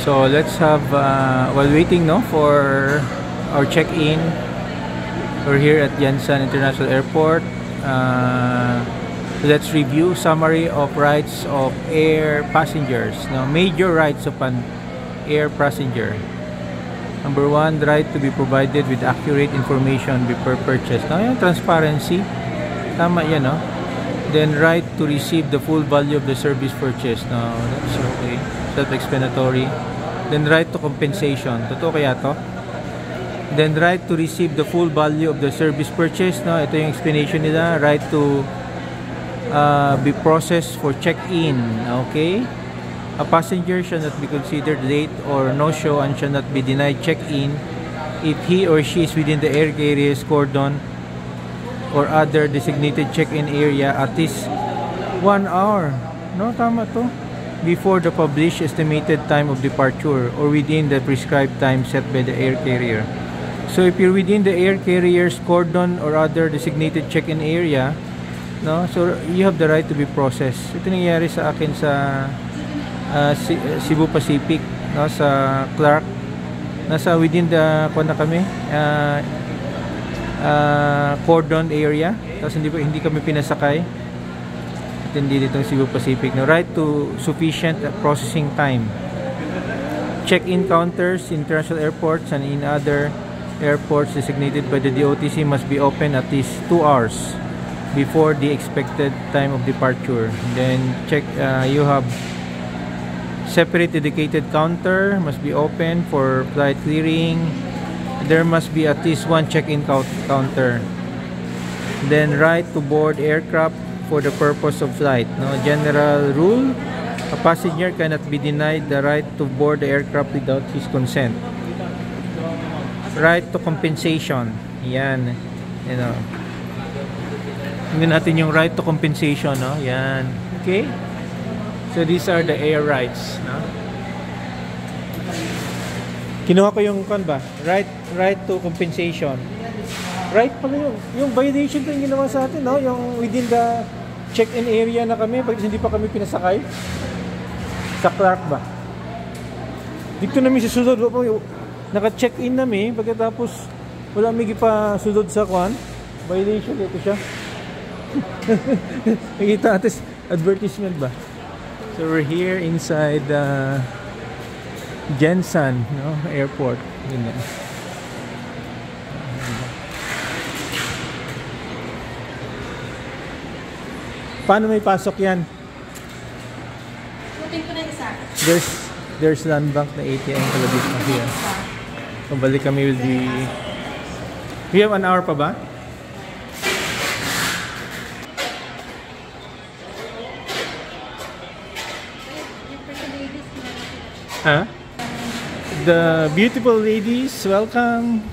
So let's have while waiting for our check-in, we're here at Jensan International Airport. Let's review summary of rights of air passengers. Major rights of an air passenger. Number 1, the right to be provided with accurate information before purchase. Yung transparency, tama yan, no? Then right to receive the full value of the service purchase. No, that's okay. Self-explanatory. Then right to compensation. Totoo kaya to? Then right to receive the full value of the service purchase. No, ito yung explanation nila. Right to be processed for check-in. Okay? A passenger shall not be considered late or no-show and shall not be denied check-in if he or she is within the air carrier's cordon or other designated check-in area at least 1 hour. No, tama to. Before the published estimated time of departure or within the prescribed time set by the air carrier. So if you're within the air carrier's cordon or other designated check-in area, no, so you have the right to be processed. Ito nangyayari sa akin sa Cebu Pacific, no, sa Clark. Nasa within the cordon area, tapos hindi kami pinasakay. At hindi ditong Cebu Pacific. No, right to sufficient processing time. Check-in counters in international airports and in other airports designated by the DOTC must be open at least 2 hours before the expected time of departure. Then you have separate dedicated counter must be open for flight clearing. There must be at least 1 check-in counter. Then right to board aircraft for the purpose of flight. No, general rule: a passenger cannot be denied the right to board the aircraft without his consent. Right to compensation. Yan. Tingnan natin yung right to compensation, no? Yan. Okay? So these are the air rights, no? Kinuha ko yung right to compensation. Right pala yung violation ko yung ginawa sa atin, no? Yung within the check-in area na kami pag hindi pa kami pinasakay sa Clark ba. Dito namin sa sulod naka-check-in namin pagkatapos wala may pa sulod sa violation. Ito siya. Nakita natin advertisement ba. So we're here inside Jensan, no, airport. Yun. Paano may pasok yan? There's land bank na ATM kalabit na here. Pabalik kami will be... We have 1 hour pa ba? Huh? The beautiful ladies, welcome.